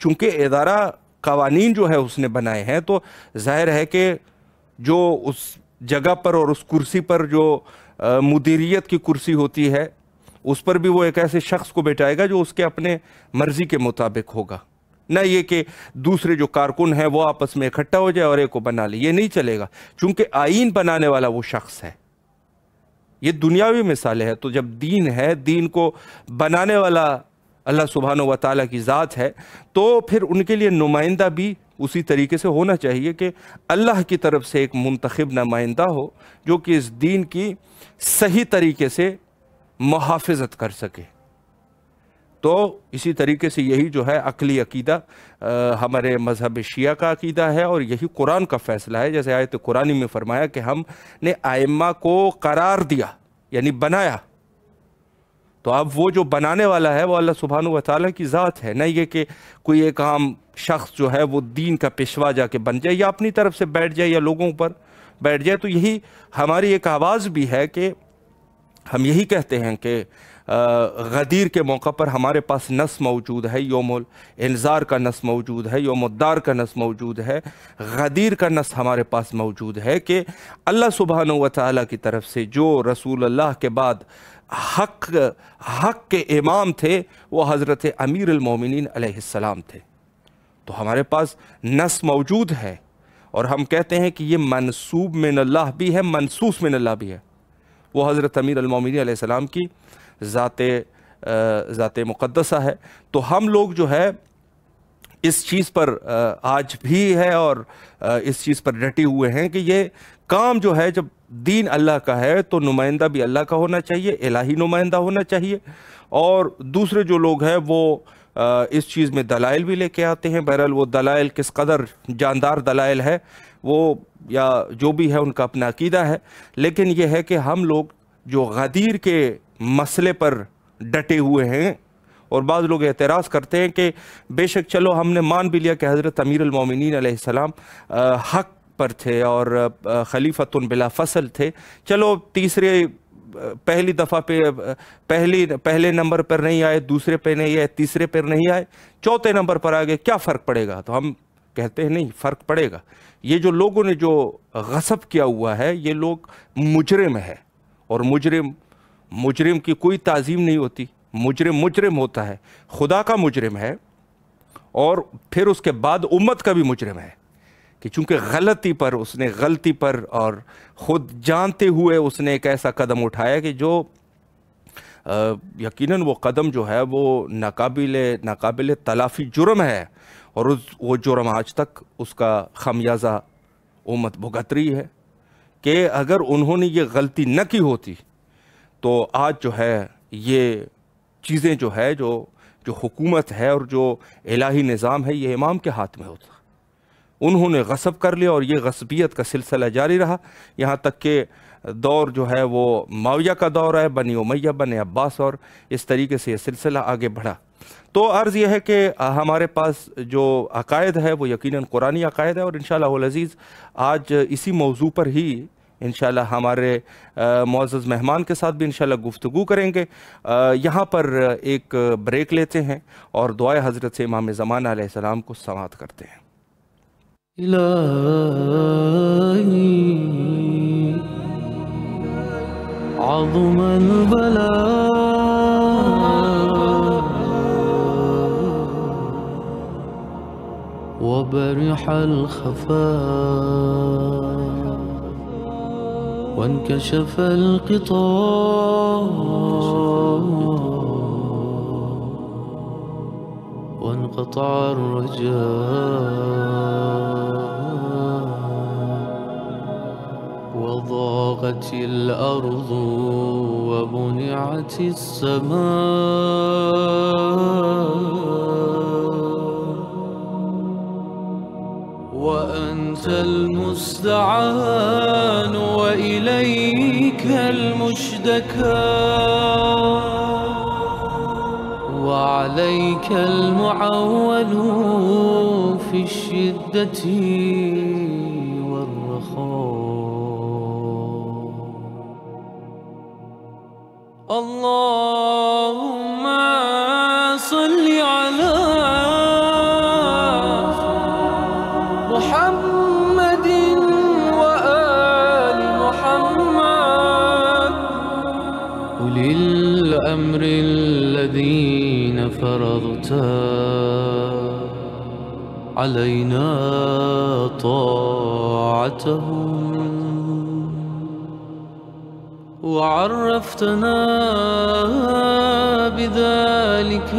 چونکہ ادارہ قوانین جو ہے اس نے بنائے ہیں، تو ظاہر ہے کہ جو اس جگہ پر اور اس کرسی پر جو مدیریت کی کرسی ہوتی ہے، اس پر بھی وہ ایک ایسے شخص کو بیٹھائے گا جو اس کے اپنے مرضی کے مطابق ہوگا، نہ یہ کہ دوسرے جو کارکن ہیں وہ آپس میں اکٹھا ہو جائے اور ایک کو بنا لے، یہ نہیں چلے گا، چونکہ آئین بنانے والا وہ شخص ہے۔ یہ دنیاوی مثالیں ہے، تو جب دین ہے، دین کو بنانے والا اللہ سبحانہ و تعالیٰ کی ذات ہے، تو پھر ان کے لیے نمائندہ بھی اسی طریقے سے ہونا چاہیے کہ اللہ کی طرف سے ایک منتخب نمائندہ ہو جو کہ اس دین کی صحیح طریقے سے محافظت کر سکے۔ تو اسی طریقے سے یہی جو ہے عقلی عقیدہ ہمارے مذہب شیعہ کا عقیدہ ہے، اور یہی قرآن کا فیصلہ ہے، جیسے آیت قرآنی میں فرمایا کہ ہم نے ائمہ کو قرار دیا، یعنی بنایا۔ تو اب وہ جو بنانے والا ہے وہ اللہ سبحانہ و تعالیٰ کی ذات ہے، نہ یہ کہ کوئی ایک عام شخص جو ہے وہ دین کا پیشوا جا کے بن جائے یا اپنی طرف سے بیٹھ جائے یا لوگوں پر بیٹھ جائے۔ تو یہی ہماری ایک آواز بھی ہے کہ ہم یہی کہتے ہیں کہ غدیر کے موقع پر ہمارے پاس نص موجود ہے، یوم الانذار کا نص موجود ہے، یوم الدار کا نص موجود ہے، غدیر کا نص ہمارے پاس موجود ہے کہ اللہ سبحانہ و تعالیٰ کی طرف سے جو رسول اللہ کے بعد حق کے امام تھے وہ حضرت امیر المومنین علیہ السلام تھے۔ تو ہمارے پاس نص موجود ہے، اور ہم کہتے ہیں کہ یہ منسوب من اللہ بھی ہے، منسوس من اللہ بھی ہے، وہ حضرت امیر المومنین علیہ السلام کی ذات مقدسہ ہے۔ تو ہم لوگ جو ہے اس چیز پر آج بھی ہے اور اس چیز پر ڈٹے ہوئے ہیں کہ یہ کام جو ہے، جب دین اللہ کا ہے تو نمائندہ بھی اللہ کا ہونا چاہیے، الہی نمائندہ ہونا چاہیے، اور دوسرے جو لوگ ہیں وہ اس چیز میں دلائل بھی لے کے آتے ہیں۔ بہرحال وہ دلائل کس قدر جاندار دلائل ہے وہ یا جو بھی ہے ان کا اپنا عقیدہ ہے، لیکن یہ ہے کہ ہم لوگ جو غدیر کے مسئلے پر ڈٹے ہوئے ہیں، اور بعض لوگ اعتراض کرتے ہیں کہ بے شک چلو ہم نے مان بھی لیا کہ حضرت امیر المومنین علیہ السلام حق پر تھے اور خلیفۃ بلا فصل تھے، چلو تیسرے پہلی دفعہ پہ پہلے نمبر پر نہیں آئے، دوسرے پہ نہیں آئے، تیسرے پر نہیں آئے، چوتھے نمبر پر آگے، کیا فرق پڑے گا؟ تو ہم کہتے ہیں نہیں، فرق پڑے گا۔ یہ جو لوگوں نے جو غصب کیا ہوا ہے یہ لوگ مجرم ہے، اور مجرم کی کوئی تعظیم نہیں ہوتی، مجرم ہوتا ہے، خدا کا مجرم ہے، اور پھر اس کے بعد امت کا بھی مجرم ہے، کہ چونکہ غلطی پر اور خود جانتے ہوئے اس نے ایک ایسا قدم اٹھایا کہ جو یقیناً وہ قدم جو ہے وہ ناقابل تلافی جرم ہے، اور وہ جرم آج تک اس کا خمیازہ امت بھگت رہی ہے، کہ اگر انہوں نے یہ غلطی نہ کی ہوتی تو آج جو ہے یہ چیزیں جو ہے جو حکومت ہے اور جو الہی نظام ہے یہ امام کے ہاتھ میں ہوتا۔ انہوں نے غصب کر لیا، اور یہ غصبیت کا سلسلہ جاری رہا، یہاں تک کہ دور جو ہے وہ معاویہ کا دور ہے، بنی امیہ، بنی عباس، اور اس طریقے سے یہ سلسلہ آگے بڑھا۔ تو عرض یہ ہے کہ ہمارے پاس جو عقائد ہے وہ یقیناً قرآنی عقائد ہے، اور انشاءاللہ العزیز آج اسی موضوع پر ہی انشاءاللہ ہمارے معزز مہمان کے ساتھ بھی انشاءاللہ گفتگو کریں گے۔ یہاں پر ایک بریک لیتے ہیں اور دعائے حضرت سے امام زمانہ علیہ السلام کو سماعت کرتے ہیں۔ إلهي عظم البلاء وبرح الخفاء وانكشف الغطاء وانقطع الرجاء وضاقت الأرض ومنعت السماء وأنت المستعان وإليك المشتكى وعليك المعول في الشدة اللهم صل على علينا طاعتهم وعرفتنا بذلك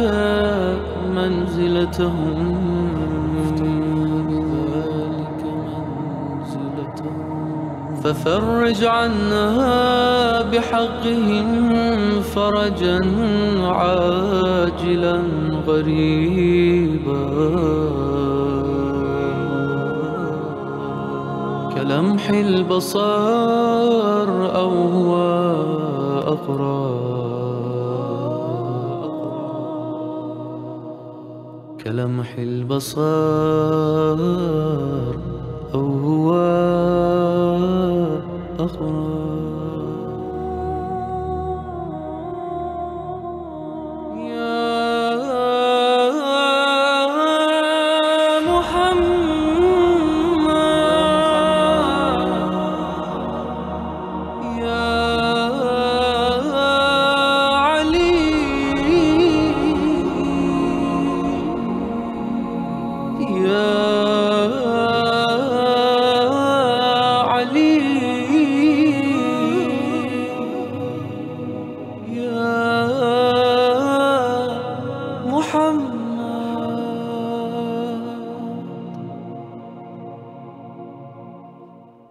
منزلتهم ففرج عنا بحقهم فرجا عاجلا غريبا كلمح البصر أو هو أقرب كلمح البصر أو هو أقرب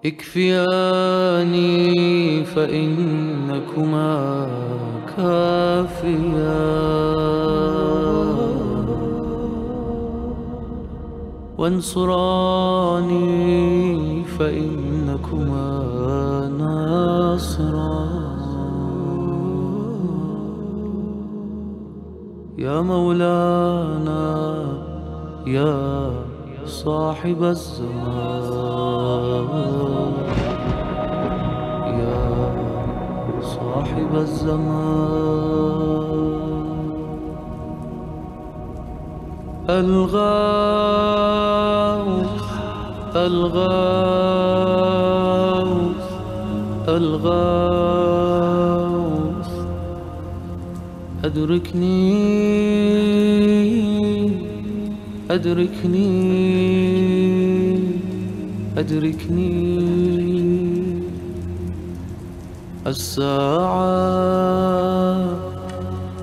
اكفياني فإنكما كافيان وانصراني فإنكما ناصران يا مولانا يا صاحب الزمان يا صاحب الزمان الغوث الغوث الغوث أدركني أدركني أدركني الساعة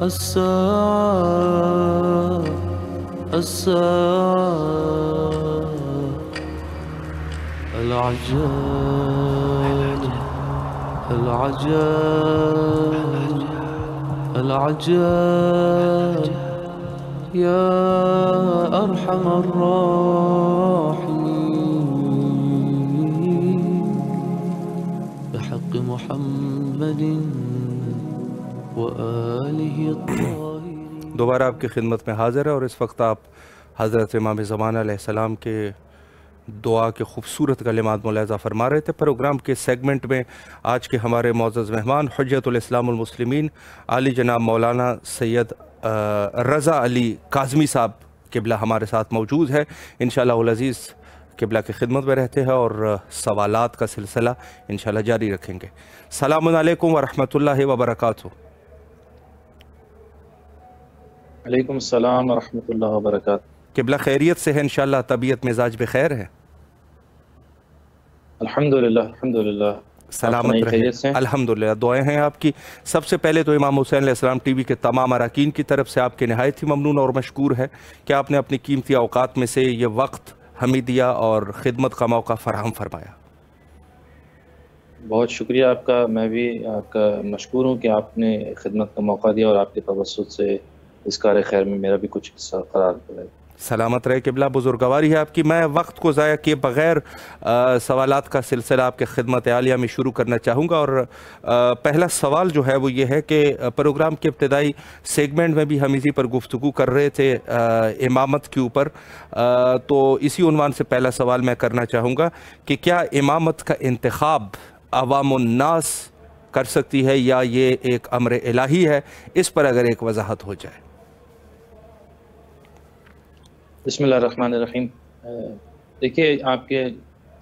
الساعة الساعة العجاب العجاب العجاب يا أرحم الراحمين بحق محمد وآله الطاهرين. دوبارہ آپ کی خدمت میں حاضر ہے اور اس وقت آپ حضرت امام زمانہ علیہ السلام کے دعا کے خوبصورت کلمات ملاحظہ فرما رہے تھے. پروگرام کے سیگمنٹ میں آج کے ہمارے معزز مہمان حجت الاسلام المسلمین عالی جناب مولانا سید رضا علی کاظمی صاحب قبلہ ہمارے ساتھ موجود ہے. انشاءاللہ العزیز قبلہ کی خدمت میں رہتے ہیں اور سوالات کا سلسلہ انشاءاللہ جاری رکھیں گے. السلام علیکم ورحمۃ اللہ وبرکاتہ. علیکم السلام ورحمۃ اللہ وبرکاتہ. قبلہ خیریت سے ہے انشاءاللہ؟ طبیعت مزاج بخیر ہے؟ الحمدللہ الحمدللہ سلامت رہے. الحمدللہ دعائیں ہیں آپ کی. سب سے پہلے تو امام حسین علیہ السلام ٹی وی کے تمام اراکین کی طرف سے آپ کے نہایت ہی ممنون اور مشکور ہے کہ آپ نے اپنی قیمتی اوقات میں سے یہ وقت ہمیں دیا اور خدمت کا موقع فراہم فرمایا. بہت شکریہ آپ کا. میں بھی آپ کا مشکور ہوں کہ آپ نے خدمت کا موقع دیا اور آپ کے توسط سے اس کار خیر میں میرا بھی کچھ حصہ قرار پڑا. سلامت رہے قبلہ. بزرگواری ہے آپ کی. میں وقت کو ضائع کیے بغیر سوالات کا سلسلہ آپ کے خدمت عالیہ میں شروع کرنا چاہوں گا. اور پہلا سوال جو ہے وہ یہ ہے کہ پروگرام کے ابتدائی سیگمنٹ میں بھی ہم اسی پر گفتگو کر رہے تھے امامت کے اوپر, تو اسی عنوان سے پہلا سوال میں کرنا چاہوں گا کہ کیا امامت کا انتخاب عوام الناس کر سکتی ہے یا یہ ایک امر الہی ہے؟ اس پر اگر ایک وضاحت ہو جائے. بسم اللہ الرحمن الرحیم. دیکھیے, آپ کے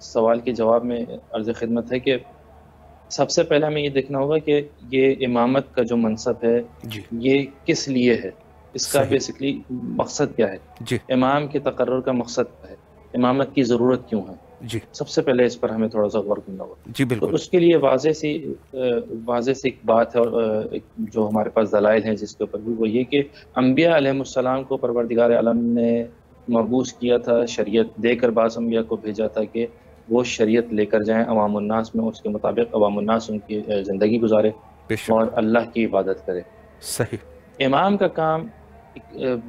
سوال کے جواب میں عرض خدمت ہے کہ سب سے پہلے ہمیں یہ دیکھنا ہوگا کہ یہ امامت کا جو منصب ہے یہ کس لیے ہے, اس کا بیسکلی مقصد کیا ہے, امام کے تقرر کا مقصد کیا ہے. امامت کی ضرورت کیوں ہے؟ جی سب سے پہلے اس پر ہمیں تھوڑا سا غور کرنا ہوگا۔ جی تو بالکل، اس کے لیے واضح سی ایک بات ہے، اور جو ہمارے پاس دلائل ہیں جس کے اوپر بھی، وہ یہ کہ انبیاء علیہ السلام کو پروردگار عالم نے مبعوث کیا تھا، شریعت دے کر بعض انبیاء کو بھیجا تھا کہ وہ شریعت لے کر جائیں عوام الناس میں، اس کے مطابق عوام الناس ان کی زندگی گزارے بے شک، اور اللہ کی عبادت کرے۔ صحیح، امام کا کام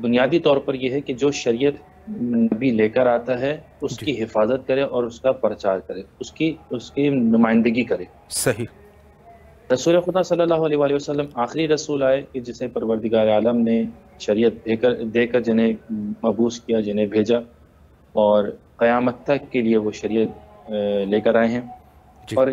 بنیادی طور پر یہ ہے کہ جو شریعت نبی لے کر آتا ہے اس کی حفاظت کرے اور اس کا پرچار کرے، اس کی نمائندگی کرے۔ صحیح، رسول خدا صلی اللہ علیہ وآلہ وسلم آخری رسول آئے کہ جسے پروردگار عالم نے شریعت دے کر جنہیں مبعوث کیا، جنہیں بھیجا، اور قیامت تک کے لیے وہ شریعت لے کر آئے ہیں۔ جی اور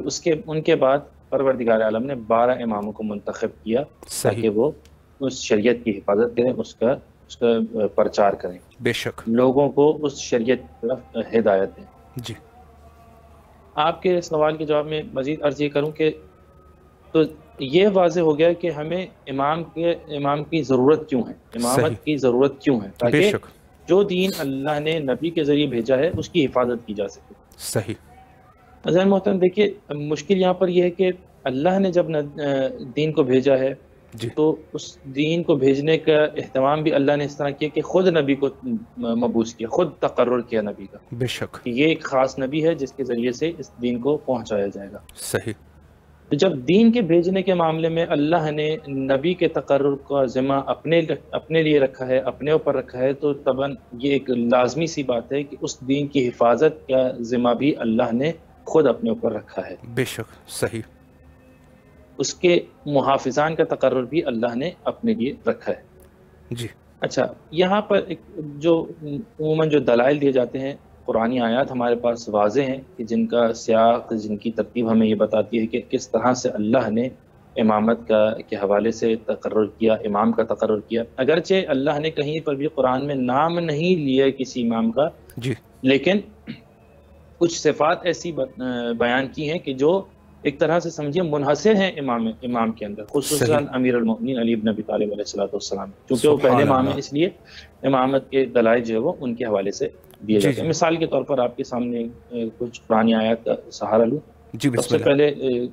ان کے بعد پروردگار عالم نے 12 اماموں کو منتخب کیا صحیح، تاکہ وہ اس شریعت کی حفاظت کریں، اس کا پرچار کریں، بے شک، لوگوں کو اس شریعت کی طرف ہدایت دیں۔ جی آپ کے سوال کے جواب میں مزید عرض یہ کروں کہ تو یہ واضح ہو گیا کہ ہمیں امام کی ضرورت کیوں ہے، صحیح، امامت کی ضرورت کیوں ہے، بے تاکہ شک، جو دین اللہ نے نبی کے ذریعے بھیجا ہے اس کی حفاظت کی جا سکے۔ صحیح، عزیز محترم، دیکھیے مشکل یہاں پر یہ ہے کہ اللہ نے جب دین کو بھیجا ہے جی تو اس دین کو بھیجنے کا اہتمام بھی اللہ نے اس طرح کیا کہ خود نبی کو مبعوث کیا، خود تقرر کیا نبی کا بے شک، کہ یہ ایک خاص نبی ہے جس کے ذریعے سے اس دین کو پہنچایا جائے گا۔ صحیح، تو جب دین کے بھیجنے کے معاملے میں اللہ نے نبی کے تقرر کا ذمہ اپنے لیے رکھا ہے، اپنے اوپر رکھا ہے، تو طبعاً یہ ایک لازمی سی بات ہے کہ اس دین کی حفاظت کا ذمہ بھی اللہ نے خود اپنے اوپر رکھا ہے، بے شک، صحیح، اس کے محافظان کا تقرر بھی اللہ نے اپنے لیے رکھا ہے۔ جی اچھا، یہاں پر جو عموماً جو دلائل دیے جاتے ہیں، قرآنی آیات ہمارے پاس واضح ہیں کہ جن کا سیاق، جن کی ترتیب ہمیں یہ بتاتی ہے کہ کس طرح سے اللہ نے امامت کے حوالے سے تقرر کیا، امام کا تقرر کیا۔ اگرچہ اللہ نے کہیں پر بھی قرآن میں نام نہیں لیا کسی امام کا، جی لیکن کچھ صفات ایسی بیان کی ہیں کہ جو ایک طرح سے سمجھیے منحصر ہیں امام کے اندر، خصوصاً امیر المؤمنین علی بن ابی طالب علیہ السلام، کیونکہ وہ پہلے امام ہیں، اس لیے امامت کے دلائل جو ہے وہ ان کے حوالے سے دیے جاتے ہیں۔ مثال کے طور پر آپ کے سامنے کچھ قرآنی آیات کا سہارا لوں۔ جی سب بسم سے اللہ، پہلے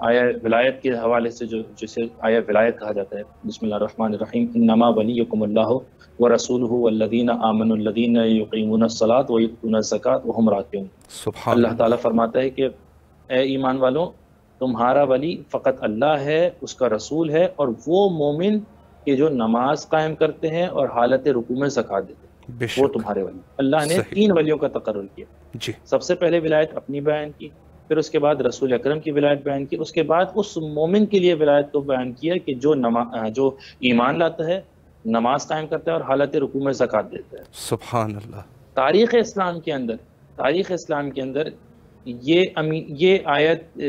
آیا ولایت کے حوالے سے جسے آیا ولایت کہا جاتا ہے، بسم اللہ الرحمن الرحیم، انما ولیکم اللہ ورسولہ والذین آمنوا الذین یقیمون الصلاۃ ویؤتون الزکاۃ وہم راکعون۔ سبحان اللہ تعالیٰ فرماتا ہے کہ اے ایمان والوں، تمہارا ولی فقط اللہ ہے، اس کا رسول ہے، اور وہ مومن کہ جو نماز قائم کرتے ہیں اور حالت رکوع میں زکوٰۃ دیتے ہیں، بے وہ شک، تمہارے ولی۔ اللہ نے صحیح، 3 ولیوں کا تقرر کیا۔ جی سب سے پہلے ولایت اپنی بیان کی، پھر اس کے بعد رسول اکرم کی ولایت بیان کی، اس کے بعد اس مومن کے لیے ولایت کو بیان کیا کہ جو ایمان لاتا ہے، نماز قائم کرتا ہے اور حالت رکوع میں زکوٰۃ دیتا ہے۔ سبحان اللہ، تاریخ اسلام کے اندر یہ آیت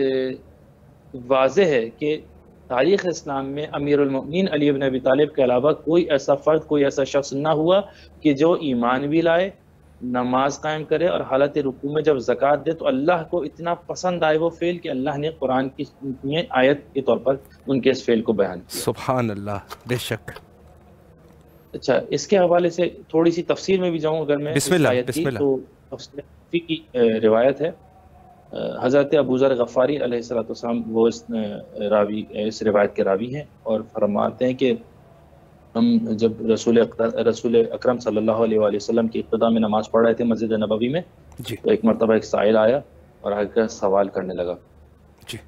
واضح ہے کہ تاریخ اسلام میں امیر المؤمنین علی بن ابی طالب کے علاوہ کوئی ایسا فرد، کوئی ایسا شخص نہ ہوا کہ جو ایمان بھی لائے، نماز قائم کرے اور حالت رکوع میں جب زکوٰۃ دے تو اللہ کو اتنا پسند آئے وہ فعل کہ اللہ نے قرآن کی میں آیت کے طور پر ان کے اس فعل کو بیان کیا۔ سبحان اللہ، بے شک، اچھا، اس کے حوالے سے تھوڑی سی تفسیر میں بھی جاؤں اگر میں بسم اللہ، اس آیت بسم کی، اللہ، تو تفسیر قرطبی کی روایت ہے، حضرت ابو ذر غفاری علیہ السلام وہ اس روایت کے راوی ہیں، اور فرماتے ہیں کہ ہم جب رسول اکرم صلی اللہ علیہ وآلہ وسلم کی ابتدا میں نماز پڑھ رہے تھے مسجد نبوی میں، جی تو ایک مرتبہ ایک سائل آیا اور آ کر سوال کرنے لگا، جی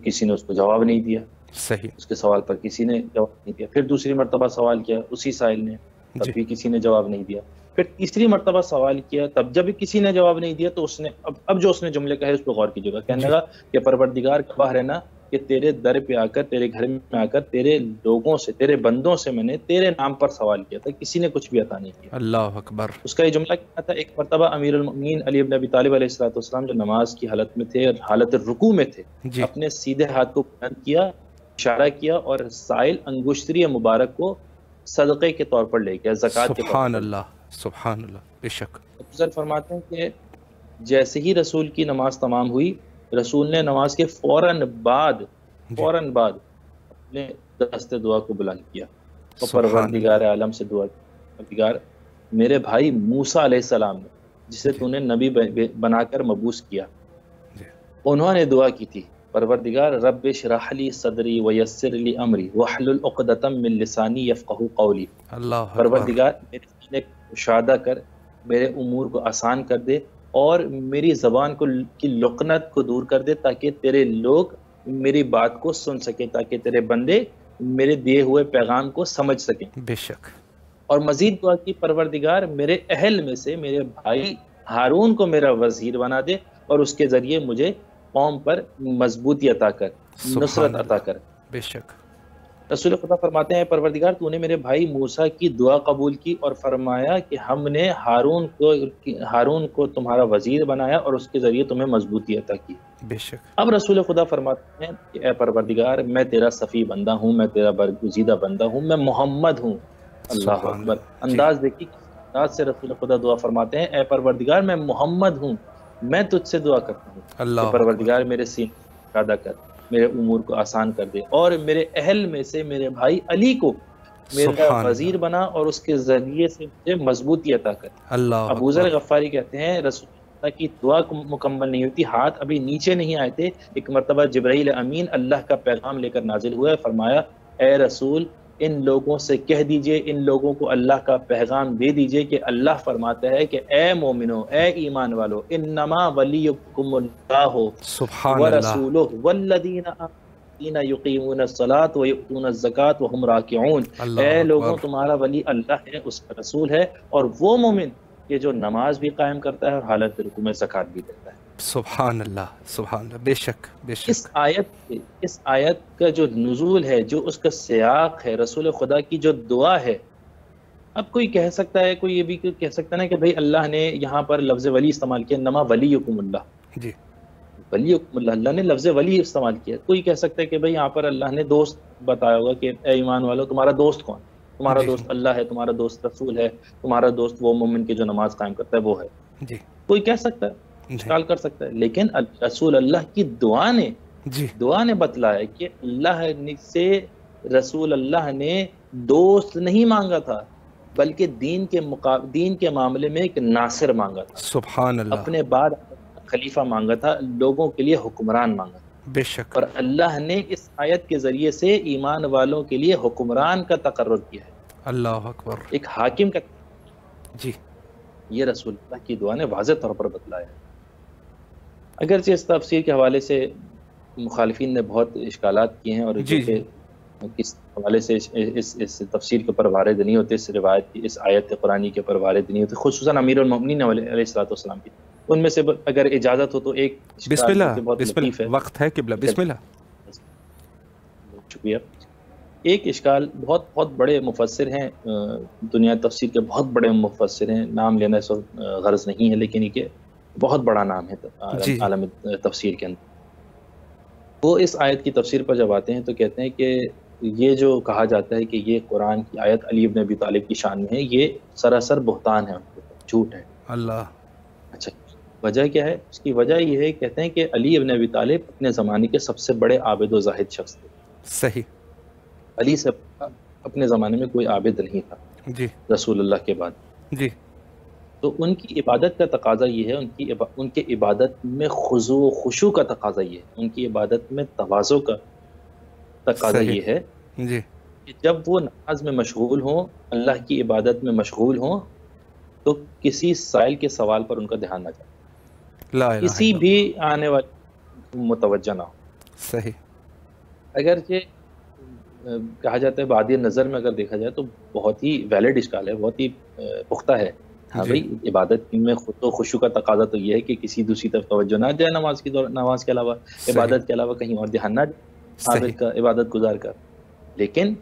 کسی نے اس کو جواب نہیں دیا، صحیح، اس کے سوال پر کسی نے جواب نہیں دیا، پھر دوسری مرتبہ سوال کیا اسی سائل نے، تب جی بھی کسی نے جواب نہیں دیا، پھر تیسری مرتبہ سوال کیا، تب جب بھی کسی نے جواب نہیں دیا تو اس نے اب جو اس نے جملے کہے اس پہ غور کیجیے گا، کہنے لگا کہ پروردگار گواہ رہنا کہ تیرے در پہ آ کر، تیرے گھر میں آ کر، تیرے لوگوں سے، تیرے بندوں سے میں نے تیرے نام پر سوال کیا تھا، کسی نے کچھ بھی عطا نہیں کیا۔ اللہ اکبر، اس کا یہ جملہ کیا تھا؟ ایک مرتبہ امیر المؤمنین علی بن ابی طالب علیہ السلام جو نماز کی حالت میں تھے اور حالت رکوع میں تھے، جی اپنے سیدھے ہاتھ کو بلند کیا، اشارہ کیا، اور سائل انگشتری مبارک کو صدقے کے طور پر لے گیا، زکوٰۃ کے طور پر۔ سبحان اللہ، سبحان اللہ، بے شک، افضل فرماتے ہیں کہ جیسے ہی رسول کی نماز تمام ہوئی، رسول نے نماز کے فوراً بعد اپنے دست دعا کو بلند کیا اور سبحان پروردگار عالم سے دعا کی، پروردگار، میرے بھائی موسیٰ علیہ السلام نے جسے تو نے نبی بنا کر مبعوث کیا، جی انہوں نے دعا کی تھی پروردگار رب اشرح لی صدری ویسر لی امری واحلل عقدۃ من لسانی یفقہوا قولی، اللہ اکبر، پروردگار میرے سینے کو کشادہ کر، میرے امور کو آسان کر دے اور میری زبان کو کی لقنت کو دور کر دے، تاکہ تیرے لوگ میری بات کو سن سکیں، تاکہ تیرے بندے میرے دیے ہوئے پیغام کو سمجھ سکیں۔ بے شک، اور مزید دعا کی پروردگار میرے اہل میں سے میرے بھائی ہارون کو میرا وزیر بنا دے اور اس کے ذریعے مجھے قوم پر مضبوطی عطا کر، سبحان نصرت عطا اللہ، کر۔ بے شک، رسول خدا فرماتے ہیں پروردگار تو نے میرے بھائی موسیٰ کی دعا قبول کی اور فرمایا کہ ہم نے ہارون کو تمہارا وزیر بنایا اور اس کے ذریعے تمہیں مضبوطی عطا کی۔ بے شک، اب رسول خدا فرماتے ہیں کہ اے پروردگار میں تیرا صفی بندہ ہوں، میں تیرا برگزیدہ بندہ ہوں، میں محمد ہوں۔ اللہ سبحان اکبر، اللہ، جی انداز دیکھیے کس انداز سے رسول خدا دعا فرماتے ہیں، اے پروردگار میں محمد ہوں، میں تجھ سے دعا کرتا ہوں اللہ کہ اکبر، پروردگار میرے سینے کو پیدا کر، میرے امور کو آسان کر دے اور میرے اہل میں سے میرے بھائی علی کو میرا سبحان وزیر اللہ، بنا اور اس کے ذریعے سے مجھے مضبوطی عطا کر۔ اللہ ابو ذر اکبر، غفاری کہتے ہیں رسول اللہ کی دعا مکمل نہیں ہوتی، ہاتھ ابھی نیچے نہیں آئے تھے، ایک مرتبہ جبرائیل امین اللہ کا پیغام لے کر نازل ہوا، فرمایا اے رسول ان لوگوں سے کہہ دیجئے، ان لوگوں کو اللہ کا پیغام دے دیجئے کہ اللہ فرماتا ہے کہ اے مومنو، اے ایمان والو، انما ولیکم اللہ سبحان اللہ، ورسولہ والذین آمنون یقیمون الصلاۃ ویؤتون الزکاۃ وہم راکعون، اللہ اے لوگوں اکبر، تمہارا ولی اللہ ہے، اس کا رسول ہے، اور وہ مومن کہ جو نماز بھی قائم کرتا ہے اور حالت رکوع میں زکوٰۃ بھی دیتا ہے۔ سبحان اللہ، سبحان اللہ، بے شک، بے اس شک، آیت کا جو نزول ہے، جو اس کا سیاق ہے، رسول خدا کی جو دعا ہے، اب کوئی کہہ سکتا ہے، کوئی یہ بھی کہہ سکتا ہے نا کہ بھئی اللہ نے یہاں پر لفظ ولی استعمال کیا، انما ولیکم اللہ، جی ولیکم اللہ، اللہ نے لفظ ولی استعمال کیا۔ کوئی کہہ سکتا ہے کہ بھئی یہاں پر اللہ نے دوست بتایا ہوگا کہ اے ایمان والو تمہارا دوست کون؟ تمہارا جی دوست اللہ ہے، تمہارا دوست رسول ہے، تمہارا دوست وہ مومن کے جو نماز قائم کرتا ہے وہ ہے۔ جی کوئی کہہ سکتا ہے، جی اشکال کر سکتا ہے، لیکن رسول اللہ کی جی دعا نے بتلایا کہ اللہ سے رسول اللہ نے دوست نہیں مانگا تھا، بلکہ دین کے معاملے میں ایک ناصر مانگا تھا، سبحان اللہ، اپنے بعد خلیفہ مانگا تھا، لوگوں کے لیے حکمران مانگا تھا، بے شک، اور اللہ نے اس آیت کے ذریعے سے ایمان والوں کے لیے حکمران کا تقرر کیا ہے، اللہ اکبر، ایک حاکم کا۔ جی یہ رسول اللہ کی دعا نے واضح طور پر بتلایا ہے۔ اگرچہ اس تفسیر کے حوالے سے مخالفین نے بہت اشکالات کیے ہیں، اور جی جو کہ کس حوالے سے اس تفسیر کے اوپر وارد نہیں ہوتے، اس روایت کی، اس آیت قرآنی کے اوپر وارد نہیں ہوتے، خصوصاً امیر المؤمنین علیہ الصلوۃ والسلام کی، ان میں سے اگر اجازت ہو تو ایک بسم اشکال اللہ، جو کہ بہت بسم لطیف ہے۔ اللہ، وقت ہے قبلہ، بسم اللہ، شکریہ۔ ایک اشکال، بہت بڑے مفسر ہیں، دنیا تفسیر کے بہت بڑے مفسر ہیں، نام لینا اس وقت غرض نہیں ہے، لیکن یہ بہت بڑا نام ہے جی عالم تفسیر کے اندر۔ وہ اس آیت کی تفسیر پر جب آتے ہیں تو کہتے ہیں کہ یہ جو کہا جاتا ہے کہ یہ قرآن کی آیت علی ابن ابی طالب کی شان میں ہے، یہ سراسر بہتان ہے، ان کے اوپر جھوٹ ہے۔ اللہ، اچھا، وجہ کیا ہے؟ اس کی وجہ یہ ہے، کہتے ہیں کہ علی ابن ابی طالب اپنے زمانے کے سب سے بڑے عابد و زاہد شخص تھے، صحیح، علی سے اپنے زمانے میں کوئی عابد نہیں تھا جی رسول اللہ کے بعد۔ جی، تو ان کی عبادت کا تقاضا یہ ہے، ان کے عبادت میں خضوع و خشوع کا تقاضا یہ ہے، ان کی عبادت میں تواضع کا تقاضا صحیح، یہ ہے جی، کہ جب وہ نماز میں مشغول ہوں، اللہ کی عبادت میں مشغول ہوں، تو کسی سائل کے سوال پر ان کا دھیان نہ جائے، لا الہ کسی الا بھی آنے والے متوجہ نہ ہو۔ اللہ، صحیح، اگرچہ کہا جاتا ہے بعد نظر میں اگر دیکھا جائے تو بہت ہی ویلڈ اشکال ہے، بہت ہی پختہ ہے۔ ہاں جی بھائی، عبادت میں خود و خشوع کا تقاضا تو یہ ہے کہ کسی دوسری طرف توجہ نہ جائے، نماز کے علاوہ، صحیح، عبادت کے علاوہ کہیں اور دھیان نہ جائے صحیح، عابد کا، عبادت گزار کا۔ لیکن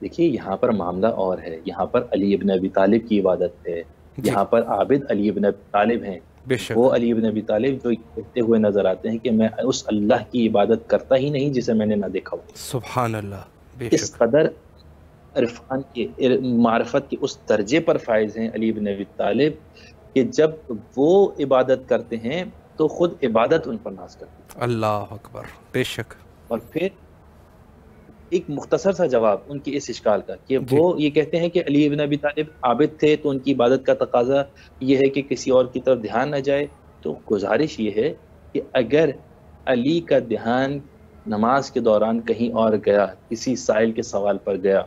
دیکھیے یہاں پر معاملہ اور ہے، یہاں پر علی ابن ابی طالب کی عبادت ہے، جی یہاں پر عابد علی ابن ابی طالب ہیں، بے شک، وہ علی ابن ابی طالب جو کہتے ہوئے نظر آتے ہیں کہ میں اس اللہ کی عبادت کرتا ہی نہیں جسے میں نے نہ دیکھا ہو۔ سبحان اللہ، بے اس شک، قدر عرفان کے، معرفت کے اس درجے پر فائز ہیں علی ابن ابی طالب کہ جب وہ عبادت کرتے ہیں تو خود عبادت ان پر ناز کرتی ہے، اللہ اکبر، بے شک، اور پھر ایک مختصر سا جواب ان کی اس اشکال کا کہ وہ یہ کہتے ہیں کہ علی ابن ابی طالب عابد تھے تو ان کی عبادت کا تقاضا یہ ہے کہ کسی اور کی طرف دھیان نہ جائے. تو گزارش یہ ہے کہ اگر علی کا دھیان نماز کے دوران کہیں اور گیا، کسی سائل کے سوال پر گیا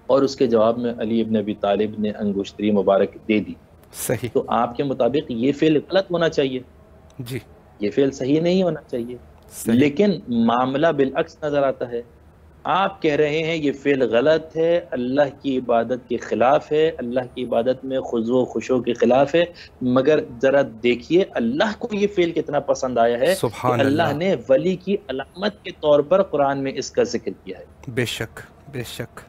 اور اس کے جواب میں علی ابن ابی طالب نے انگشتری مبارک دے دی، صحیح. تو آپ کے مطابق یہ فعل غلط ہونا چاہیے، جی یہ فعل صحیح نہیں ہونا چاہیے. صحیح. لیکن معاملہ بالعکس نظر آتا ہے. آپ کہہ رہے ہیں یہ فعل غلط ہے، اللہ کی عبادت کے خلاف ہے، اللہ کی عبادت میں خضوع و خشوع کے خلاف ہے، مگر ذرا دیکھیے اللہ کو یہ فعل کتنا پسند آیا ہے سبحان کہ اللہ نے ولی کی علامت کے طور پر قرآن میں اس کا ذکر کیا ہے. بے شک بے شک.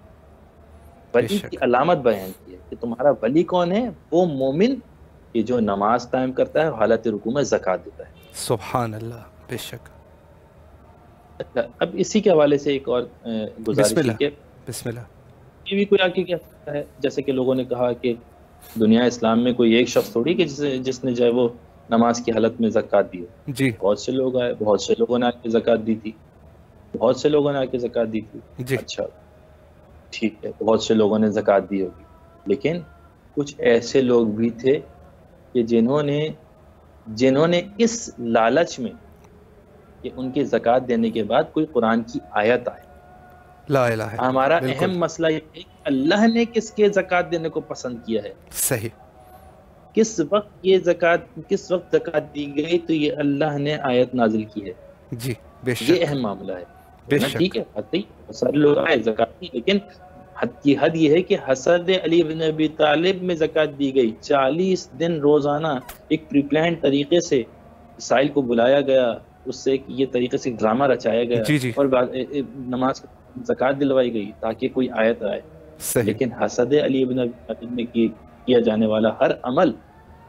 ولی کی علامت بیان کی ہے کہ تمہارا ولی کون ہے؟ وہ مومن کہ جو نماز قائم کرتا ہے، حالت رکوع میں زکوٰۃ دیتا ہے. سبحان اللہ. بے شک. اچھا، اب اسی کے حوالے سے ایک اور گزارش ہے کہ بسم اللہ. یہ بھی کوئی آ کے کہہ سکتا ہے، جیسے کہ لوگوں نے کہا کہ دنیا اسلام میں کوئی ایک شخص تھوڑی کہ جس نے جو ہے وہ نماز کی حالت میں زکوٰۃ دی ہے. جی بہت سے لوگ آئے، بہت سے لوگوں نے آ کے زکوٰۃ دی تھی، بہت سے لوگوں نے آ کے زکوٰۃ دی تھی. جی اچھا ٹھیک ہے، بہت سے لوگوں نے زکوٰۃ دی ہوگی، لیکن کچھ ایسے لوگ بھی تھے کہ جنہوں نے اس لالچ میں کہ ان کی زکوٰۃ دینے کے بعد کوئی قرآن کی آیت آئے. لا الہ الا اللہ. ہمارا بالکل. اہم مسئلہ یہ ہے کہ اللہ نے کس کے زکوٰۃ دینے کو پسند کیا ہے، صحیح. کس وقت زکوٰۃ دی گئی، تو یہ اللہ نے آیت نازل کی ہے. جی بے یہ شک اہم معاملہ ہے. بے نا شک. ٹھیک ہے، سارے لوگ آئے زکوٰۃ دی، لیکن حد کی حد یہ ہے کہ حضرت علی بن ابی طالب میں زکوٰۃ دی گئی. 40 دن روزانہ ایک پری پلان طریقے سے سائل کو بلایا گیا، اس سے یہ طریقے سے ڈرامہ رچایا گیا، جی جی. اور نماز زکوٰۃ دلوائی گئی تاکہ کوئی آیت آئے. صحیح. لیکن حسد علی ابن ابی طالب میں کیا جانے والا ہر عمل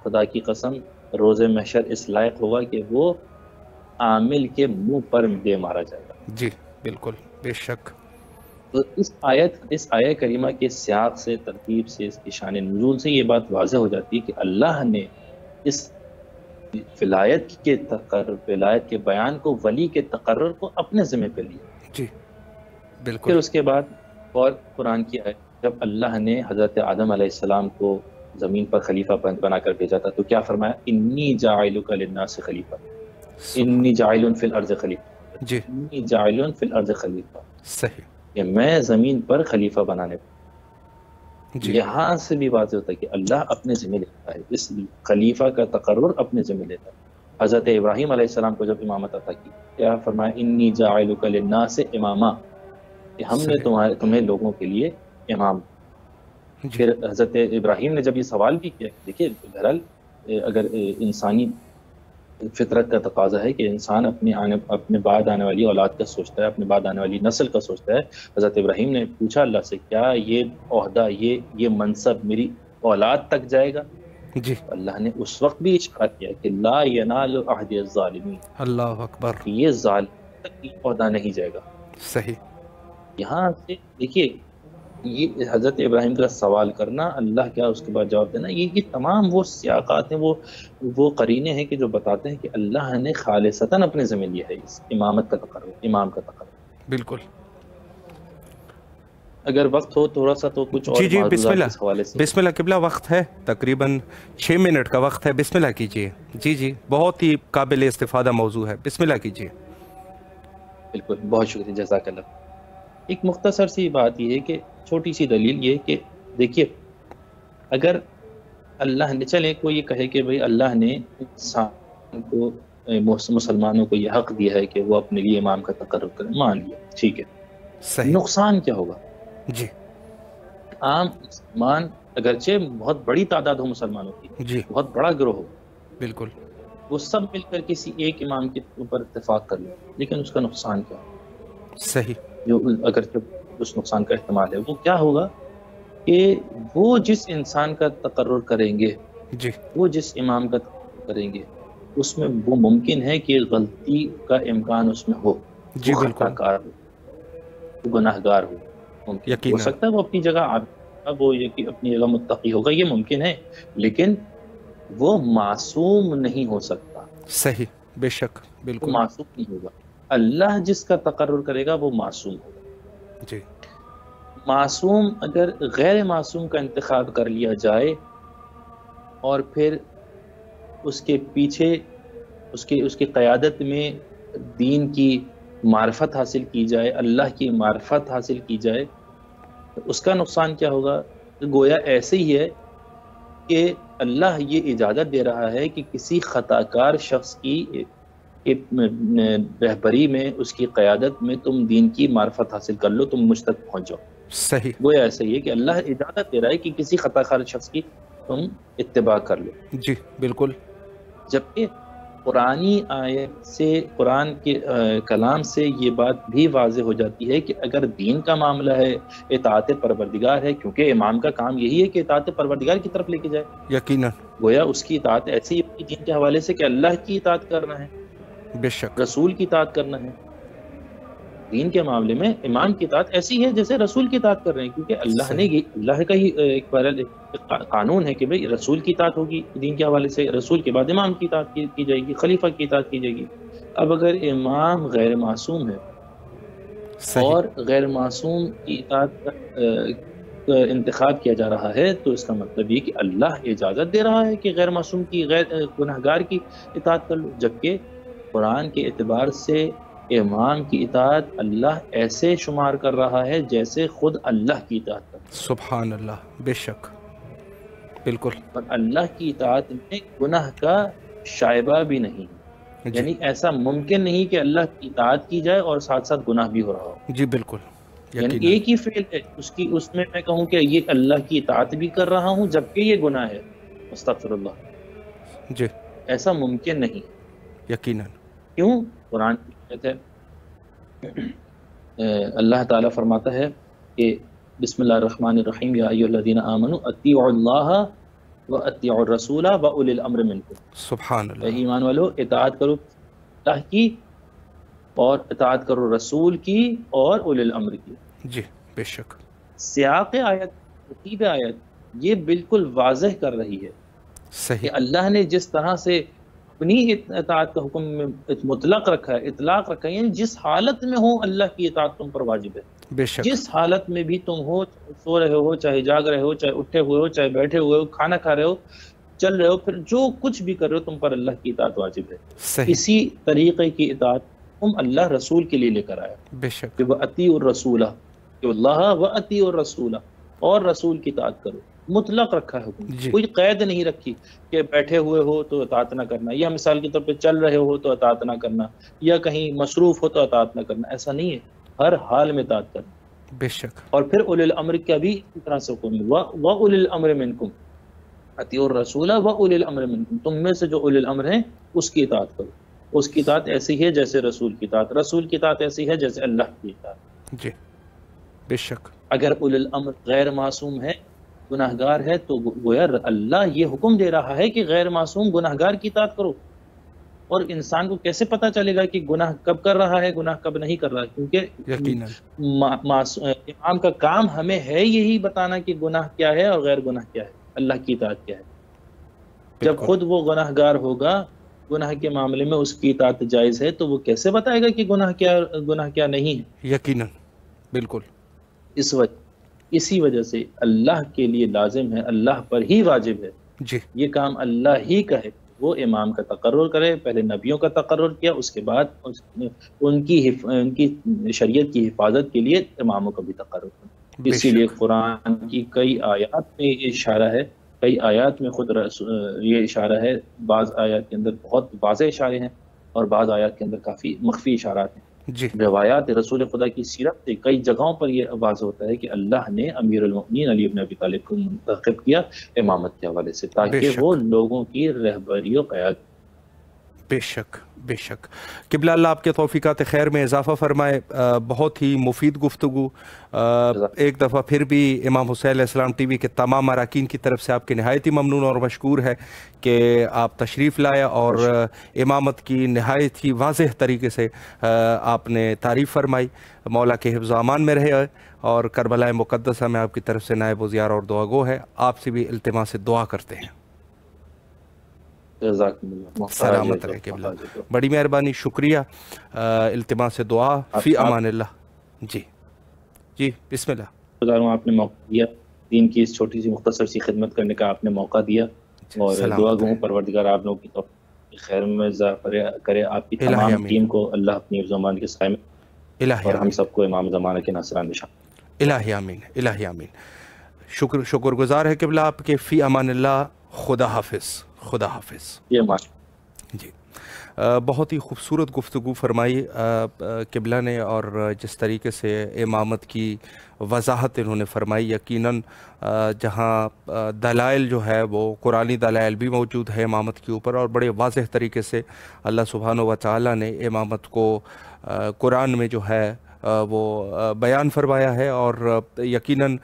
خدا کی قسم روز محشر اس لائق ہوگا کہ وہ عامل کے منہ پر دے مارا جائے گا. جی بالکل بے شک. تو اس آیت کریمہ کے سیاق سے، ترتیب سے، اس کی شان نزول سے یہ بات واضح ہو جاتی ہے کہ اللہ نے اس ولایت کے بیان کو، ولی کے تقرر کو اپنے ذمہ پہ لیا. جی پھر بالکل. اس کے بعد اور قرآن کی آیت، جب اللہ نے حضرت آدم علیہ السلام کو زمین پر خلیفہ بنا کر بھیجا تھا تو کیا فرمایا؟ انی جاعلک للناس خلیفہ، انی جاعل فی الارض خلیفہ، جی انی جاعل فی الارض خلیفہ، صحیح. کہ میں زمین پر خلیفہ بنانے پر. جی یہاں سے بھی واضح ہوتا ہے کہ اللہ اپنے ذمہ لیتا ہے، اس خلیفہ کا تقرر اپنے ذمہ لیتا ہے. حضرت ابراہیم علیہ السلام کو جب امامت عطا کی، کیا فرمایا؟ انی جاعلک للناس اماما، کہ ہم نے تمہیں لوگوں کے لیے امام. جی پھر حضرت ابراہیم نے جب یہ سوال بھی کیا، دیکھیے بہرحال اگر انسانی فطرت کا تقاضا ہے کہ انسان اپنے بعد آنے والی اولاد کا سوچتا ہے، اپنے بعد آنے والی نسل کا سوچتا ہے. حضرت ابراہیم نے پوچھا اللہ سے، کیا یہ عہدہ، یہ منصب میری اولاد تک جائے گا؟ جی. اللہ نے اس وقت بھی اشارہ کیا کہ لا ینال عہد الظالمین، اللہ اکبر. یہ ظالم تک یہ عہدہ نہیں جائے گا. صحیح. یہاں سے دیکھیے یہ حضرت ابراہیم کا سوال کرنا، اللہ کیا اس کے بعد جواب دینا، یہ تمام وہ سیاقات ہیں، وہ قرینے ہیں کہ جو بتاتے ہیں کہ اللہ نے خالصتاً اپنے ذمہ لیا ہے اس امامت کا تقرر، امام کا تقرر. بالکل. اگر وقت ہو تھوڑا سا تو کچھ اور جی جی بسم اللہ. اس حوالے سے. بسم اللہ. قبلہ وقت ہے تقریباً 6 منٹ کا وقت ہے. بسم اللہ کیجیے. جی جی بہت ہی قابل استفادہ موضوع ہے. بسم اللہ کیجیے. بالکل، بہت شکریہ، جزاک اللہ. ایک مختصر سی بات یہ ہے کہ چھوٹی سی دلیل یہ کہ دیکھیے اگر اللہ نے، چلیں کوئی یہ کہے کہ بھئی اللہ نے انسان کو، مسلمانوں کو یہ حق دیا ہے کہ وہ اپنے لیے امام کا تقرر کریں، مان لیا، ٹھیک ہے. صحیح. نقصان کیا ہوگا؟ جی عام مسلمان، اگرچہ بہت بڑی تعداد ہو مسلمانوں کی، جی بہت بڑا گروہ ہو، بالکل. وہ سب مل کر کسی ایک امام کے اوپر اتفاق کر لیں، لیکن اس کا نقصان کیا ہوگا؟ صحیح. جو اگرچہ اس نقصان کا احتمال ہے، وہ کیا ہوگا کہ وہ جس انسان کا تقرر کریں گے، جی وہ جس امام کا تقرر کریں گے، اس میں وہ ممکن ہے کہ غلطی کا امکان اس میں ہو، جی وہ بالکل. خطا کار ہو، وہ گناہ گار ہو. ممکن یقیناً. ہو سکتا ہے وہ اپنی جگہ وہ اپنی جگہ متقی ہوگا، یہ ممکن ہے، لیکن وہ معصوم نہیں ہو سکتا. صحیح. بے شک. وہ بالکل. معصوم نہیں ہوگا. اللہ جس کا تقرر کرے گا وہ معصوم ہوگا. جی معصوم اگر غیر معصوم کا انتخاب کر لیا جائے اور پھر اس کے پیچھے اس کی قیادت میں دین کی معرفت حاصل کی جائے، اللہ کی معرفت حاصل کی جائے، تو اس کا نقصان کیا ہوگا؟ گویا ایسے ہی ہے کہ اللہ یہ اجازت دے رہا ہے کہ کسی خطا کار شخص کی رہبری میں، اس کی قیادت میں تم دین کی معرفت حاصل کر لو، تم مجھ تک پہنچ جاؤ. صحیح. گویا ایسا ہی ہے کہ اللہ اجازت دے رہا ہے کہ کسی خطا کار شخص کی تم اتباع کر لو. جی بالکل. جبکہ قرآنی آیت سے، قرآن کے کلام سے یہ بات بھی واضح ہو جاتی ہے کہ اگر دین کا معاملہ ہے، اطاعت پروردگار ہے، کیونکہ امام کا کام یہی ہے کہ اطاعت پروردگار کی طرف لے کے جائے. یقیناً. گویا اس کی اطاعت ایسی ہی دین کے حوالے سے کہ اللہ کی اطاعت کرنا ہے، بے شک. رسول کی اطاعت کرنا ہے. دین کے معاملے میں امام کی اطاعت ایسی ہے جیسے رسول کی اطاعت کر رہے ہیں، کیونکہ اللہ نے اللہ کا ہی ایک قانون ہے کہ بھئی رسول کی اطاعت ہوگی دین کے حوالے سے، رسول کے بعد امام کی اطاعت کی جائے گی، خلیفہ کی اطاعت کی جائے گی. اب اگر امام غیر معصوم ہے اور غیر معصوم کی اطاعت کا انتخاب کیا جا رہا ہے، تو اس کا مطلب یہ کہ اللہ اجازت دے رہا ہے کہ غیر معصوم کی، غیر گنہگار کی اطاعت کر لو. جبکہ قرآن کے اعتبار سے امام کی اطاعت اللہ ایسے شمار کر رہا ہے جیسے خود اللہ کی اطاعت کرتا ہے. سبحان اللہ. بے شک. بالکل. اور اللہ کی اطاعت میں گناہ کا شائبہ بھی نہیں. یعنی ایسا ممکن نہیں کہ اللہ کی اطاعت کی جائے اور ساتھ ساتھ گناہ بھی ہو رہا ہو. جی بالکل. یعنی ایک ہی فعل ہے، اس میں میں کہوں کہ یہ اللہ کی اطاعت بھی کر رہا ہوں جبکہ یہ گناہ ہے، استغفر اللہ. جی ایسا ممکن نہیں. یقیناً. کیوں؟ قرآن کی آیت ہے، اللہ تعالیٰ فرماتا ہے کہ بسم اللہ الرحمن الرحیم یا ایھا الذین آمنوا اطیعوا اللہ واطیعوا الرسول واولی الامر منکم. سبحان اللہ. ایمان والو اطاعت کرو اللہ کی اور اطاعت کرو رسول کی اور اولی الامر کی. جی بے شک. سیاق آیت، ترتیب آیت یہ بالکل واضح کر رہی ہے صحیح. کہ اللہ نے جس طرح سے اپنی اطاعت کا حکم میں مطلق رکھا ہے، اطلاق رکھا ہے، یعنی جس حالت میں ہو اللہ کی اطاعت تم پر واجب ہے. بے شک. جس حالت میں بھی تم ہو، سو رہے ہو، چاہے جاگ رہے ہو، چاہے اٹھے ہوئے ہو، چاہے بیٹھے ہوئے ہو، کھانا کھا رہے ہو، چل رہے ہو، پھر جو کچھ بھی کر رہے ہو تم پر اللہ کی اطاعت واجب ہے. صحیح. اسی طریقے کی اطاعت تم اللہ رسول کے لیے لے کر آیا بے شک. کہ وَأَطِیعُوا الرَّسُولَ، کہ اللہ وَأَطِیعُوا الرَّسُولَ، اور رسول کی اطاعت کرو. مطلق رکھا ہے حکم، کوئی قید نہیں رکھی کہ بیٹھے ہوئے ہو تو اطاعت نہ کرنا، یا مثال کے طور پہ چل رہے ہو تو اطاعت نہ کرنا، یا کہیں مصروف ہو تو اطاعت نہ کرنا. ایسا نہیں ہے، ہر حال میں اطاعت کرنا. بے شک. اور پھر اولی الامر کا بھی اس طرح سے حکم ہے، وَأُولِي الْأَمْرِ مِنْكُمْ اطیعوا الرسول وَأُولِي الْأَمْرِ مِنْكُمْ. تم میں سے جو اولی الامر ہیں اس کی اطاعت کرو. اس کی اطاعت ایسی ہے جیسے رسول کی اطاعت، رسول کی اطاعت ایسی ہے جیسے اللہ کی اطاعت. جی بے شک. اگر اولی الامر غیر معصوم ہے، گناہگار ہے، تو گویا اللہ یہ حکم دے رہا ہے کہ غیر معصوم گناہگار کی اطاعت کرو. اور انسان کو کیسے پتہ چلے گا کہ گناہ کب کر رہا ہے، گناہ کب نہیں کر رہا ہے؟ کیونکہ امام کا کام ہمیں ہے یہی بتانا کہ گناہ کیا ہے اور غیر گناہ کیا ہے، اللہ کی اطاعت کیا ہے. جب خود وہ گناہگار ہوگا، گناہ کے معاملے میں اس کی اطاعت جائز ہے، تو وہ کیسے بتائے گا کہ گناہ کیا نہیں ہے؟ یقیناً. بالکل. اسی وجہ سے اللہ کے لیے لازم ہے، اللہ پر ہی واجب ہے. جی یہ کام اللہ ہی کا ہے، وہ امام کا تقرر کرے. پہلے نبیوں کا تقرر کیا، اس کے بعد ان کی شریعت کی حفاظت کے لیے اماموں کا بھی تقرر کرے. اسی لیے قرآن کی کئی آیات میں یہ اشارہ ہے، کئی آیات میں خود یہ اشارہ ہے. بعض آیات کے اندر بہت واضح اشارے ہیں اور بعض آیات کے اندر کافی مخفی اشارات ہیں. جی. روایات رسول خدا کی سیرت سے کئی جگہوں پر یہ واضح ہوتا ہے کہ اللہ نے امیر المؤمنین علی بن ابی طالب کو منتخب کیا امامت کے حوالے سے، تاکہ وہ لوگوں کی رہبری و قیادت. بے شک بے شک. قبلہ اللہ آپ کے توفیقات خیر میں اضافہ فرمائے. بہت ہی مفید گفتگو. ایک دفعہ پھر بھی امام حسین علیہ السلام ٹی وی کے تمام اراکین کی طرف سے آپ کے نہایت ہی ممنون اور مشکور ہے کہ آپ تشریف لائے اور امامت کی نہایت ہی واضح طریقے سے آپ نے تعریف فرمائی. مولا کے حفظ و امان میں رہے اور کربلا مقدسہ میں آپ کی طرف سے نائب و زیار اور دعا گو ہے. آپ سے بھی التماس سے دعا کرتے ہیں. جزاکم اللہ، محتاج سلامت ہے رہے جو قبلہ، محتاج ہے۔ بڑی مہربانی، شکریہ، التماس دعا، فی امان اللہ۔ جی جی بسم اللہ۔ گزار ہوں آپ نے موقع دیا، دین کی اس چھوٹی سی مختصر سی خدمت کرنے کا آپ نے موقع دیا، اور دعا سلامت گو رہے، پروردگار آپ لوگوں کی توفیق خیر میں کرے، آپ کی الہی تمام آمین، ٹیم کو اللہ اپنی زمان کے سائے میں، الہی اور ہم آمین، سب کو امام زمانہ کے ناصران میں شامل۔ الہی آمین، الہی آمین۔ شکر گزار ہے قبلہ آپ کے، فی امان اللہ، خدا حافظ، خدا حافظ۔ یہ ماشاء جی بہت ہی خوبصورت گفتگو فرمائی قبلہ نے، اور جس طریقے سے امامت کی وضاحت انہوں نے فرمائی، یقیناً جہاں دلائل جو ہے وہ قرآنی دلائل بھی موجود ہے امامت کے اوپر، اور بڑے واضح طریقے سے اللہ سبحانہ و تعالیٰ نے امامت کو قرآن میں جو ہے وہ بیان فرمایا ہے، اور یقیناً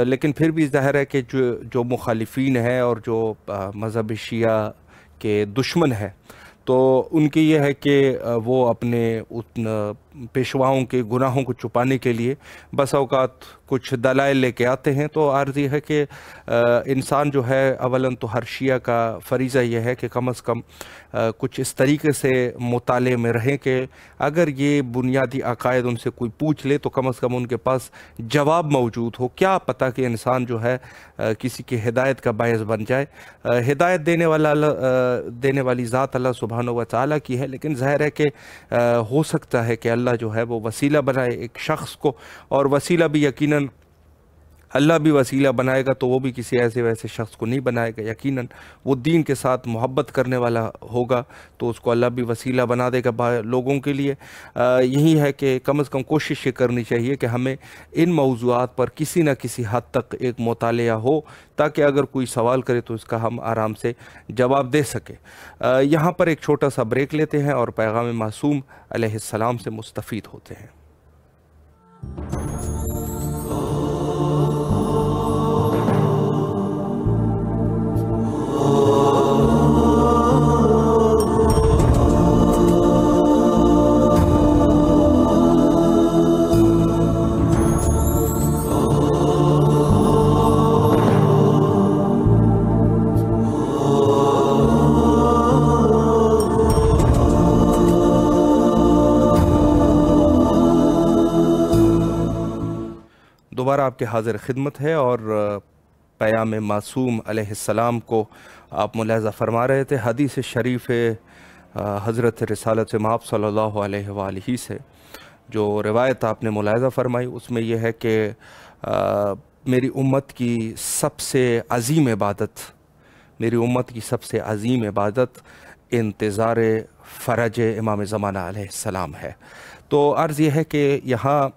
لیکن پھر بھی ظاہر ہے کہ جو مخالفین ہیں اور جو مذہب شیعہ کے دشمن ہیں، تو ان کی یہ ہے کہ وہ اپنے پیشواؤں کے گناہوں کو چھپانے کے لیے بس اوقات کچھ دلائل لے کے آتے ہیں۔ تو عرض یہ ہے کہ انسان جو ہے، اولاً تو ہر شیعہ کا فریضہ یہ ہے کہ کم از کم کچھ اس طریقے سے مطالعے میں رہیں کہ اگر یہ بنیادی عقائد ان سے کوئی پوچھ لے تو کم از کم ان کے پاس جواب موجود ہو۔ کیا پتہ کہ انسان جو ہے کسی کی ہدایت کا باعث بن جائے۔ ہدایت دینے والی ذات اللہ سبحانہ و تعالیٰ کی ہے، لیکن ظاہر ہے کہ ہو سکتا ہے کہ اللہ جو ہے وہ وسیلہ بنائے ایک شخص کو، اور وسیلہ بھی یقیناً اللہ بھی وسیلہ بنائے گا تو وہ بھی کسی ایسے ویسے شخص کو نہیں بنائے گا، یقیناً وہ دین کے ساتھ محبت کرنے والا ہوگا تو اس کو اللہ بھی وسیلہ بنا دے گا لوگوں کے لیے۔ یہی ہے کہ کم از کم کوشش یہ کرنی چاہیے کہ ہمیں ان موضوعات پر کسی نہ کسی حد تک ایک مطالعہ ہو، تاکہ اگر کوئی سوال کرے تو اس کا ہم آرام سے جواب دے سکیں۔ یہاں پر ایک چھوٹا سا بریک لیتے ہیں اور پیغام معصوم علیہ السلام سے مستفید ہوتے ہیں۔ دوبارہ آپ کے حاضر خدمت ہے، اور پیام معصوم علیہ السلام کو آپ ملاحظہ فرما رہے تھے۔ حدیث شریف حضرت رسالت مآب صلی اللہ علیہ وآلہ سے جو روایت آپ نے ملاحظہ فرمائی، اس میں یہ ہے کہ میری امت کی سب سے عظیم عبادت انتظار فرج امام زمانہ علیہ السلام ہے۔ تو عرض یہ ہے کہ یہاں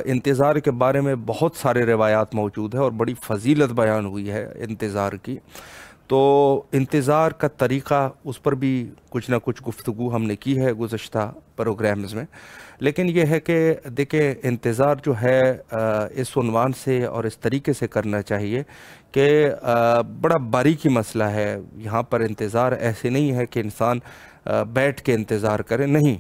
انتظار کے بارے میں بہت سارے روایات موجود ہیں اور بڑی فضیلت بیان ہوئی ہے انتظار کی۔ تو انتظار کا طریقہ، اس پر بھی کچھ نہ کچھ گفتگو ہم نے کی ہے گزشتہ پروگرامز میں، لیکن یہ ہے کہ دیکھیں انتظار جو ہے اس عنوان سے اور اس طریقے سے کرنا چاہیے کہ بڑا باریکی مسئلہ ہے۔ یہاں پر انتظار ایسے نہیں ہے کہ انسان بیٹھ کے انتظار کرے، نہیں،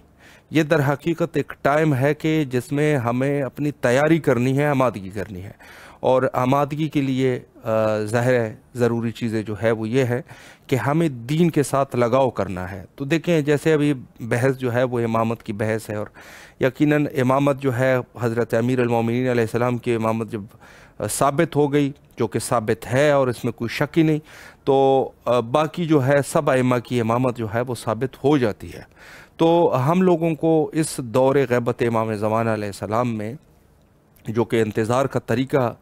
یہ در حقیقت ایک ٹائم ہے کہ جس میں ہمیں اپنی تیاری کرنی ہے، آمادگی کرنی ہے، اور آمادگی کے لیے ظاہر ہے ضروری چیزیں جو ہے وہ یہ ہے کہ ہمیں دین کے ساتھ لگاؤ کرنا ہے۔ تو دیکھیں جیسے ابھی بحث جو ہے وہ امامت کی بحث ہے، اور یقیناً امامت جو ہے حضرت امیر المومنین علیہ السلام کی امامت جب ثابت ہو گئی، جو کہ ثابت ہے اور اس میں کوئی شک ہی نہیں، تو باقی جو ہے سب ائمہ کی امامت جو ہے وہ ثابت ہو جاتی ہے۔ تو ہم لوگوں کو اس دور غیبت امام زمانہ علیہ السلام میں جو کہ انتظار کا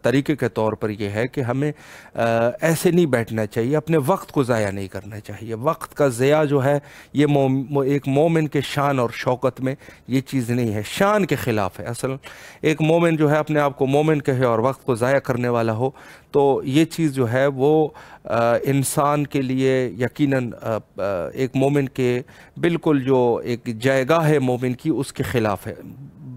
طریقے کے طور پر یہ ہے کہ ہمیں ایسے نہیں بیٹھنا چاہیے، اپنے وقت کو ضائع نہیں کرنا چاہیے۔ وقت کا ضیاع جو ہے یہ ایک مومن کے شان اور شوکت میں یہ چیز نہیں ہے، شان کے خلاف ہے۔ اصل ایک مومن جو ہے اپنے آپ کو مومن کہے اور وقت کو ضائع کرنے والا ہو تو یہ چیز جو ہے وہ انسان کے لیے یقیناً ایک مومن کے بالکل جو ایک جائیگاہ ہے مومن کی اس کے خلاف ہے۔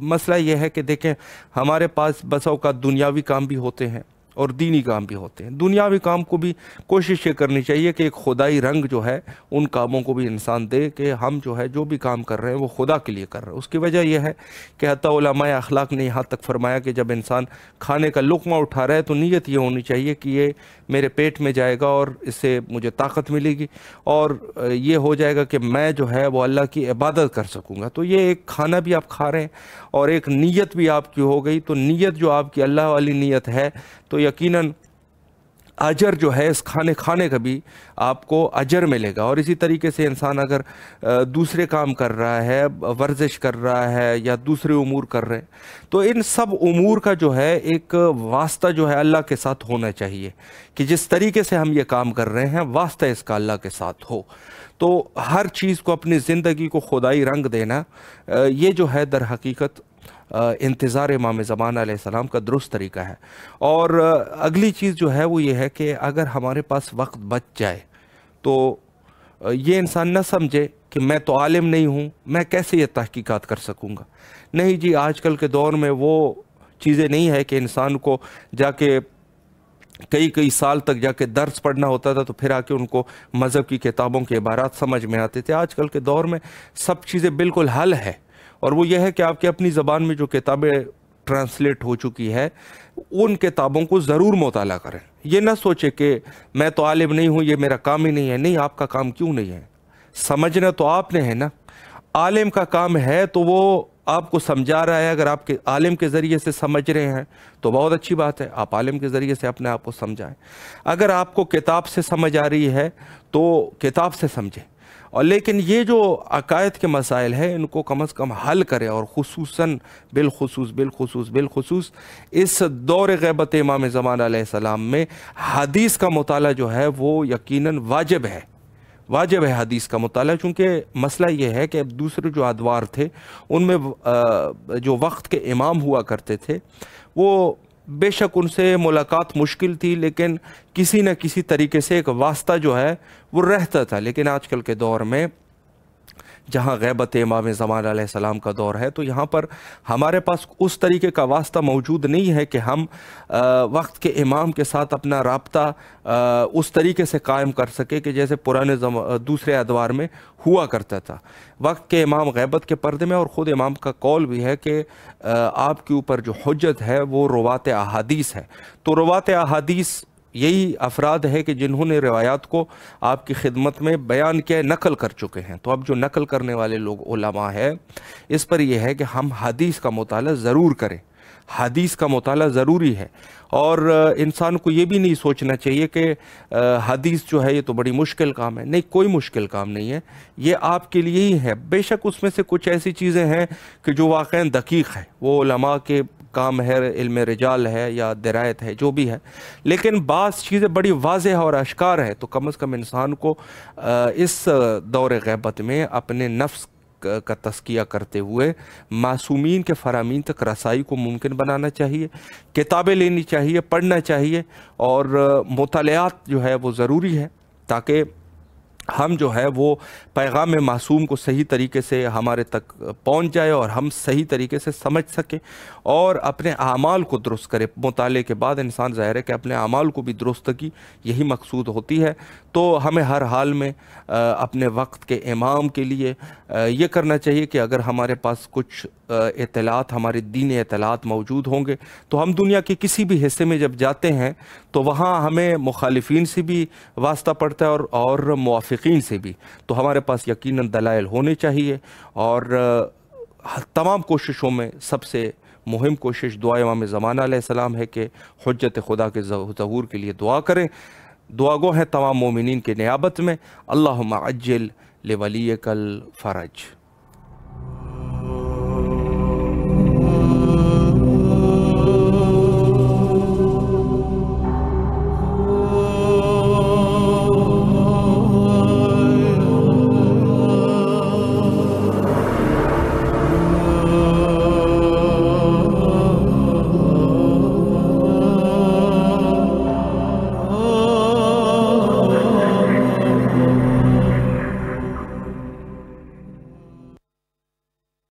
مسئلہ یہ ہے کہ دیکھیں ہمارے پاس بس اوقات دنیاوی کام بھی ہوتے ہیں اور دینی کام بھی ہوتے ہیں۔ دنیاوی کام کو بھی کوشش یہ کرنی چاہیے کہ ایک خدائی رنگ جو ہے ان کاموں کو بھی انسان دے کہ ہم جو ہے جو بھی کام کر رہے ہیں وہ خدا کے لیے کر رہے ہیں۔ اس کی وجہ یہ ہے کہ حتیٰ علماء اخلاق نے یہاں تک فرمایا کہ جب انسان کھانے کا لقمہ اٹھا رہا ہے تو نیت یہ ہونی چاہیے کہ یہ میرے پیٹ میں جائے گا اور اس سے مجھے طاقت ملے گی اور یہ ہو جائے گا کہ میں جو ہے وہ اللہ کی عبادت کر سکوں گا۔ تو یہ ایک کھانا بھی آپ کھا رہے ہیں اور ایک نیت بھی آپ کی ہو گئی، تو نیت جو آپ کی اللہ والی نیت ہے تو یقیناً اجر جو ہے اس کھانے کا بھی آپ کو اجر ملے گا۔ اور اسی طریقے سے انسان اگر دوسرے کام کر رہا ہے، ورزش کر رہا ہے یا دوسرے امور کر رہے ہیں، تو ان سب امور کا جو ہے ایک واسطہ جو ہے اللہ کے ساتھ ہونا چاہیے کہ جس طریقے سے ہم یہ کام کر رہے ہیں واسطہ اس کا اللہ کے ساتھ ہو۔ تو ہر چیز کو اپنی زندگی کو خدائی رنگ دینا یہ جو ہے در حقیقت انتظار امام زمان علیہ السلام کا درست طریقہ ہے۔ اور اگلی چیز جو ہے وہ یہ ہے کہ اگر ہمارے پاس وقت بچ جائے تو یہ انسان نہ سمجھے کہ میں تو عالم نہیں ہوں، میں کیسے یہ تحقیقات کر سکوں گا۔ نہیں جی، آج کل کے دور میں وہ چیزیں نہیں ہے کہ انسان کو جا کے کئی سال تک جا کے درس پڑھنا ہوتا تھا تو پھر آ کے ان کو مذہب کی کتابوں کے عبارات سمجھ میں آتے تھے۔ آج کل کے دور میں سب چیزیں بالکل حل ہے، اور وہ یہ ہے کہ آپ کے اپنی زبان میں جو کتابیں ٹرانسلیٹ ہو چکی ہے ان کتابوں کو ضرور مطالعہ کریں۔ یہ نہ سوچے کہ میں تو عالم نہیں ہوں، یہ میرا کام ہی نہیں ہے۔ نہیں، آپ کا کام کیوں نہیں ہے؟ سمجھنا تو آپ نے ہے نا۔ عالم کا کام ہے تو وہ آپ کو سمجھا رہا ہے، اگر آپ کے عالم کے ذریعے سے سمجھ رہے ہیں تو بہت اچھی بات ہے، آپ عالم کے ذریعے سے اپنے آپ کو سمجھائیں۔ اگر آپ کو کتاب سے سمجھ آ رہی ہے تو کتاب سے سمجھیں، اور لیکن یہ جو عقائد کے مسائل ہیں ان کو کم از کم حل کریں، اور بالخصوص اس دور غیبت امام زمان علیہ السلام میں حدیث کا مطالعہ جو ہے وہ یقیناً واجب ہے حدیث کا مطالعہ، چونکہ مسئلہ یہ ہے کہ دوسرے جو ادوار تھے ان میں جو وقت کے امام ہوا کرتے تھے وہ بے شک ان سے ملاقات مشکل تھی، لیکن کسی نہ کسی طریقے سے ایک واسطہ جو ہے وہ رہتا تھا۔ لیکن آج کل کے دور میں جہاں غیبت امام زمان علیہ السلام کا دور ہے تو یہاں پر ہمارے پاس اس طریقے کا واسطہ موجود نہیں ہے کہ ہم وقت کے امام کے ساتھ اپنا رابطہ اس طریقے سے قائم کر سکے کہ جیسے پرانے دوسرے ادوار میں ہوا کرتا تھا۔ وقت کے امام غیبت کے پردے میں، اور خود امام کا قول بھی ہے کہ آپ کے اوپر جو حجت ہے وہ روات احادیث ہے۔ تو روات احادیث یہی افراد ہے کہ جنہوں نے روایات کو آپ کی خدمت میں بیان کیا، نقل کر چکے ہیں۔ تو اب جو نقل کرنے والے لوگ علماء ہیں اس پر یہ ہے کہ ہم حدیث کا مطالعہ ضرور کریں، حدیث کا مطالعہ ضروری ہے۔ اور انسان کو یہ بھی نہیں سوچنا چاہیے کہ حدیث جو ہے یہ تو بڑی مشکل کام ہے۔ نہیں، کوئی مشکل کام نہیں ہے، یہ آپ کے لیے ہی ہے۔ بے شک اس میں سے کچھ ایسی چیزیں ہیں کہ جو واقعاً دقیق ہے، وہ علماء کے کام ہے، علم رجال ہے یا درایت ہے، جو بھی ہے، لیکن بعض چیزیں بڑی واضح اور اشکار ہے۔ تو کم از کم انسان کو اس دور غیبت میں اپنے نفس کا تزکیہ کرتے ہوئے معصومین کے فرامین تک رسائی کو ممکن بنانا چاہیے، کتابیں لینی چاہیے، پڑھنا چاہیے، اور مطالعات جو ہے وہ ضروری ہے تاکہ ہم جو ہے وہ پیغام معصوم کو صحیح طریقے سے ہمارے تک پہنچ جائے اور ہم صحیح طریقے سے سمجھ سکیں اور اپنے اعمال کو درست کرے۔ مطالعے کے بعد انسان ظاہر ہے کہ اپنے اعمال کو بھی درستگی یہی مقصود ہوتی ہے۔ تو ہمیں ہر حال میں اپنے وقت کے امام کے لیے یہ کرنا چاہیے کہ اگر ہمارے پاس کچھ اطلاعات، ہمارے دینی اطلاعات موجود ہوں گے تو ہم دنیا کے کسی بھی حصے میں جب جاتے ہیں تو وہاں ہمیں مخالفین سے بھی واسطہ پڑتا ہے اور موافقین سے بھی۔ تو ہمارے پاس یقیناً دلائل ہونے چاہیے، اور تمام کوششوں میں سب سے مہم کوشش دعا امام زمانہ علیہ السلام ہے کہ حجت خدا کے ظہور کے لیے دعا کریں۔ دعا گو ہیں تمام مومنین کے نیابت میں، اللہم عجل لولیک الفرج۔